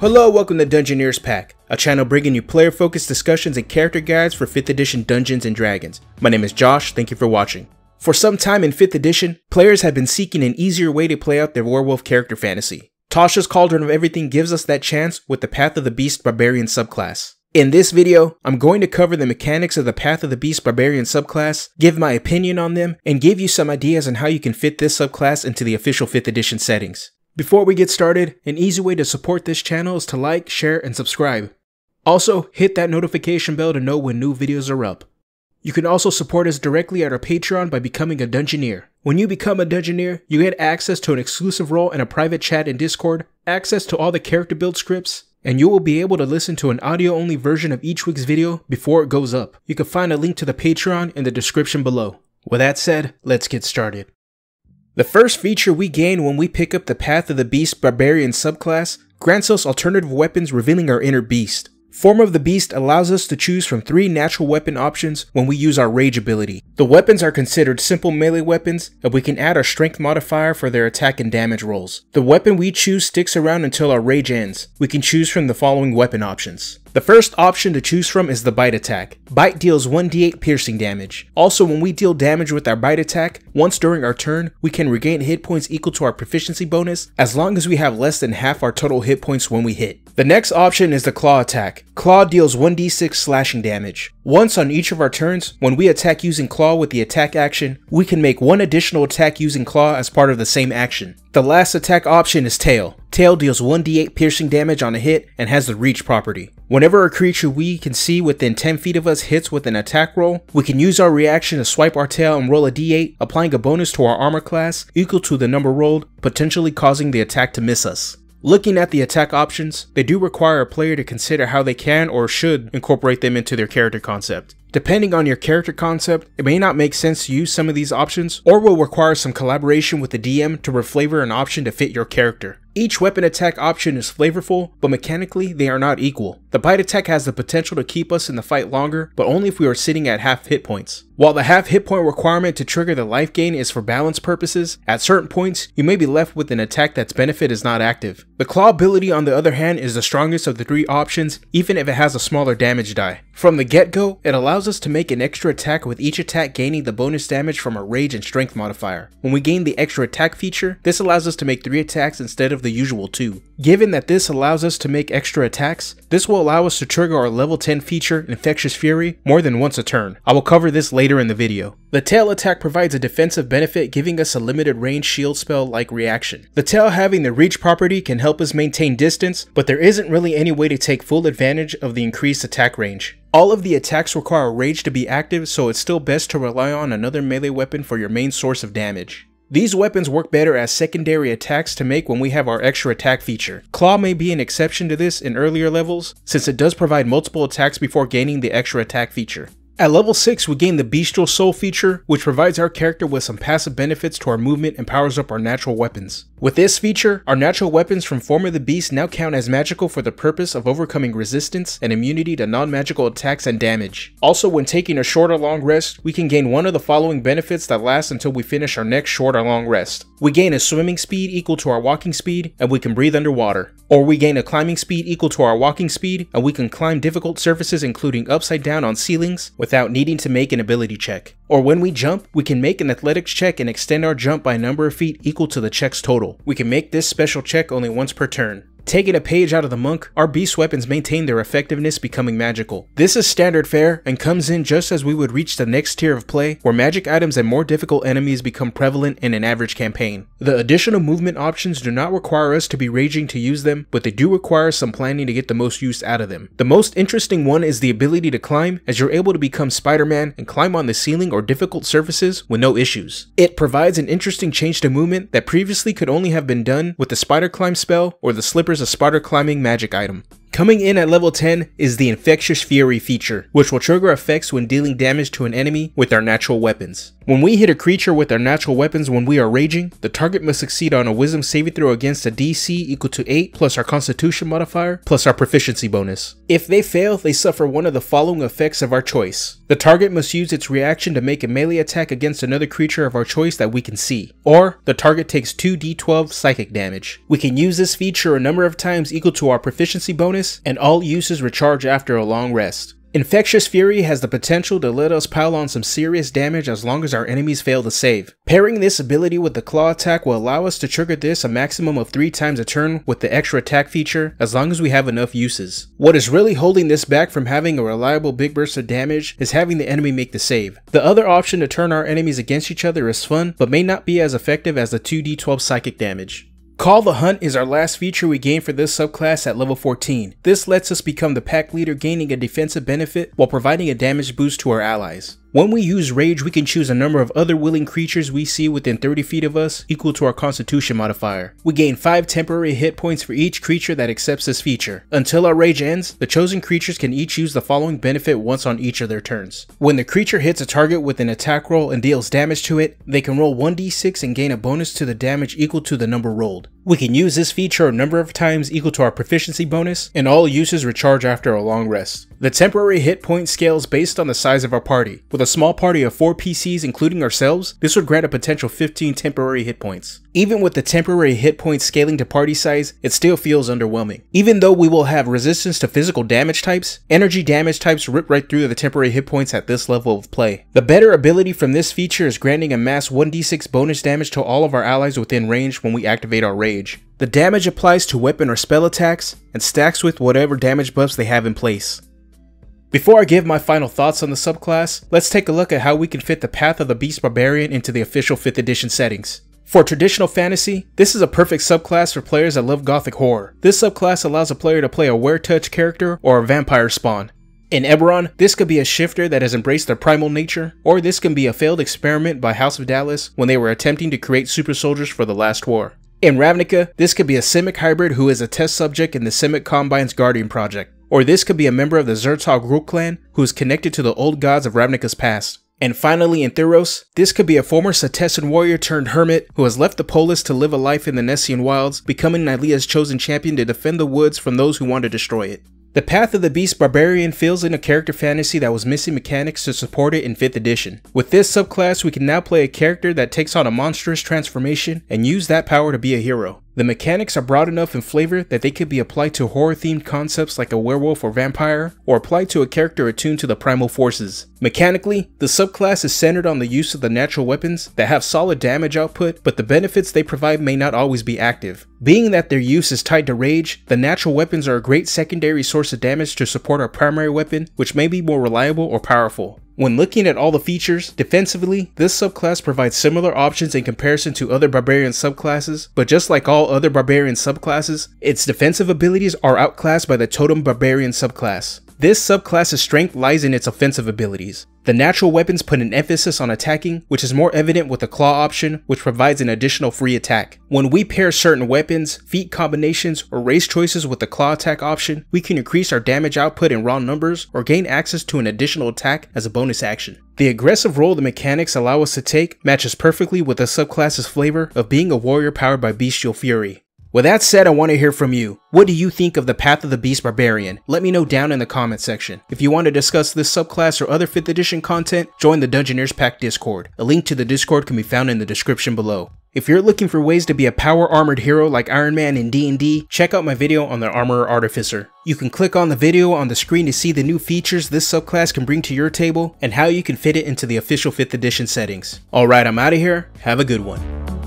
Hello, welcome to Dungeoneers Pack, a channel bringing you player-focused discussions and character guides for 5th edition Dungeons & Dragons. My name is Josh, thank you for watching. For some time in 5th edition, players have been seeking an easier way to play out their werewolf character fantasy. Tasha's Cauldron of Everything gives us that chance with the Path of the Beast Barbarian subclass. In this video, I'm going to cover the mechanics of the Path of the Beast Barbarian subclass, give my opinion on them, and give you some ideas on how you can fit this subclass into the official 5th edition settings. Before we get started, an easy way to support this channel is to like, share, and subscribe. Also, hit that notification bell to know when new videos are up. You can also support us directly at our Patreon by becoming a Dungeoneer. When you become a Dungeoneer, you get access to an exclusive role in a private chat in Discord, access to all the character build scripts, and you will be able to listen to an audio-only version of each week's video before it goes up. You can find a link to the Patreon in the description below. With that said, let's get started. The first feature we gain when we pick up the Path of the Beast Barbarian subclass grants us alternative weapons revealing our inner beast. Form of the Beast allows us to choose from 3 natural weapon options when we use our Rage ability. The weapons are considered simple melee weapons, and we can add our Strength modifier for their attack and damage rolls. The weapon we choose sticks around until our Rage ends. We can choose from the following weapon options. The first option to choose from is the Bite attack. Bite deals 1d8 piercing damage. Also, when we deal damage with our Bite attack, once during our turn, we can regain hit points equal to our proficiency bonus as long as we have less than half our total hit points when we hit. The next option is the Claw attack. Claw deals 1d6 slashing damage. Once on each of our turns, when we attack using Claw with the attack action, we can make one additional attack using Claw as part of the same action. The last attack option is Tail. Tail deals 1d8 piercing damage on a hit and has the Reach property. Whenever a creature we can see within 10 feet of us hits with an attack roll, we can use our reaction to swipe our tail and roll a d8, applying a bonus to our armor class equal to the number rolled, potentially causing the attack to miss us. Looking at the attack options, they do require a player to consider how they can or should incorporate them into their character concept. Depending on your character concept, it may not make sense to use some of these options, or will require some collaboration with the DM to reflavor an option to fit your character. Each weapon attack option is flavorful, but mechanically they are not equal. The Bite attack has the potential to keep us in the fight longer, but only if we are sitting at half hit points. While the half hit point requirement to trigger the life gain is for balance purposes, at certain points you may be left with an attack that's benefit is not active. The Claw ability on the other hand is the strongest of the 3 options, even if it has a smaller damage die. From the get-go, it allows us to make an extra attack with each attack gaining the bonus damage from a Rage and Strength modifier. When we gain the extra attack feature, this allows us to make 3 attacks instead of the usual 2. Given that this allows us to make extra attacks, this will allow us to trigger our level 10 feature, Infectious Fury, more than once a turn. I will cover this later in the video. The Tail attack provides a defensive benefit, giving us a limited range shield spell like reaction. The Tail having the Reach property can help us maintain distance, but there isn't really any way to take full advantage of the increased attack range. All of the attacks require Rage to be active, so it's still best to rely on another melee weapon for your main source of damage. These weapons work better as secondary attacks to make when we have our extra attack feature. Claw may be an exception to this in earlier levels, since it does provide multiple attacks before gaining the extra attack feature. At level 6, we gain the Bestial Soul feature, which provides our character with some passive benefits to our movement and powers up our natural weapons. With this feature, our natural weapons from Form of the Beast now count as magical for the purpose of overcoming resistance and immunity to non-magical attacks and damage. Also, when taking a short or long rest, we can gain one of the following benefits that last until we finish our next short or long rest. We gain a swimming speed equal to our walking speed, and we can breathe underwater. Or we gain a climbing speed equal to our walking speed, and we can climb difficult surfaces including upside down on ceilings without needing to make an ability check. Or when we jump, we can make an athletics check and extend our jump by a number of feet equal to the check's total. We can make this special check only once per turn. Taking a page out of the monk, our beast weapons maintain their effectiveness, becoming magical. This is standard fare and comes in just as we would reach the next tier of play, where magic items and more difficult enemies become prevalent in an average campaign. The additional movement options do not require us to be raging to use them, but they do require some planning to get the most use out of them. The most interesting one is the ability to climb, as you're able to become Spider-Man and climb on the ceiling or difficult surfaces with no issues. It provides an interesting change to movement that previously could only have been done with the Spider Climb spell or the Slippers a Spider Climbing magic item. Coming in at level 10 is the Infectious Fury feature, which will trigger effects when dealing damage to an enemy with our natural weapons. When we hit a creature with our natural weapons when we are raging, the target must succeed on a wisdom saving throw against a DC equal to 8 plus our constitution modifier plus our proficiency bonus. If they fail, they suffer one of the following effects of our choice. The target must use its reaction to make a melee attack against another creature of our choice that we can see, or the target takes 2d12 psychic damage. We can use this feature a number of times equal to our proficiency bonus, and all uses recharge after a long rest. Infectious Fury has the potential to let us pile on some serious damage as long as our enemies fail to save. Pairing this ability with the claw attack will allow us to trigger this a maximum of 3 times a turn with the extra attack feature as long as we have enough uses. What is really holding this back from having a reliable big burst of damage is having the enemy make the save. The other option to turn our enemies against each other is fun, but may not be as effective as the 2d12 psychic damage. Call the Hunt is our last feature we gain for this subclass at level 14. This lets us become the pack leader, gaining a defensive benefit while providing a damage boost to our allies. When we use Rage, we can choose a number of other willing creatures we see within 30 feet of us, equal to our Constitution modifier. We gain 5 temporary hit points for each creature that accepts this feature. Until our Rage ends, the chosen creatures can each use the following benefit once on each of their turns. When the creature hits a target with an attack roll and deals damage to it, they can roll 1d6 and gain a bonus to the damage equal to the number rolled. We can use this feature a number of times equal to our proficiency bonus, and all uses recharge after a long rest. The temporary hit point scales based on the size of our party. With a small party of 4 PCs including ourselves, this would grant a potential 15 temporary hit points. Even with the temporary hit points scaling to party size, it still feels underwhelming. Even though we will have resistance to physical damage types, energy damage types rip right through the temporary hit points at this level of play. The better ability from this feature is granting a mass 1d6 bonus damage to all of our allies within range when we activate our Rage. The damage applies to weapon or spell attacks and stacks with whatever damage buffs they have in place. Before I give my final thoughts on the subclass, let's take a look at how we can fit the Path of the Beast Barbarian into the official 5th edition settings. For traditional fantasy, this is a perfect subclass for players that love gothic horror. This subclass allows a player to play a were-touch character or a vampire spawn. In Eberron, this could be a shifter that has embraced their primal nature, or this can be a failed experiment by House of Dallas when they were attempting to create super soldiers for the last war. In Ravnica, this could be a Simic hybrid who is a test subject in the Simic Combine's Guardian project. Or this could be a member of the Zertog Rook clan who is connected to the old gods of Ravnica's past. And finally in Theros, this could be a former Setessan warrior turned hermit who has left the polis to live a life in the Nessian wilds, becoming Nylea's chosen champion to defend the woods from those who want to destroy it. The Path of the Beast Barbarian fills in a character fantasy that was missing mechanics to support it in 5th edition. With this subclass, we can now play a character that takes on a monstrous transformation and use that power to be a hero. The mechanics are broad enough in flavor that they could be applied to horror-themed concepts like a werewolf or vampire, or applied to a character attuned to the primal forces. Mechanically, the subclass is centered on the use of the natural weapons that have solid damage output, but the benefits they provide may not always be active. Being that their use is tied to rage, the natural weapons are a great secondary source of damage to support our primary weapon, which may be more reliable or powerful. When looking at all the features, defensively, this subclass provides similar options in comparison to other barbarian subclasses, but just like all other barbarian subclasses, its defensive abilities are outclassed by the totem barbarian subclass. This subclass's strength lies in its offensive abilities. The natural weapons put an emphasis on attacking, which is more evident with the claw option, which provides an additional free attack. When we pair certain weapons, feat combinations, or race choices with the claw attack option, we can increase our damage output in raw numbers or gain access to an additional attack as a bonus action. The aggressive role the mechanics allow us to take matches perfectly with the subclass's flavor of being a warrior powered by bestial fury. With that said, I want to hear from you. What do you think of the Path of the Beast Barbarian? Let me know down in the comment section. If you want to discuss this subclass or other 5th edition content, join the Dungeoneers Pack Discord. A link to the Discord can be found in the description below. If you're looking for ways to be a power armored hero like Iron Man in D&D, check out my video on the Armorer Artificer. You can click on the video on the screen to see the new features this subclass can bring to your table and how you can fit it into the official 5th edition settings. Alright, I'm out of here. Have a good one.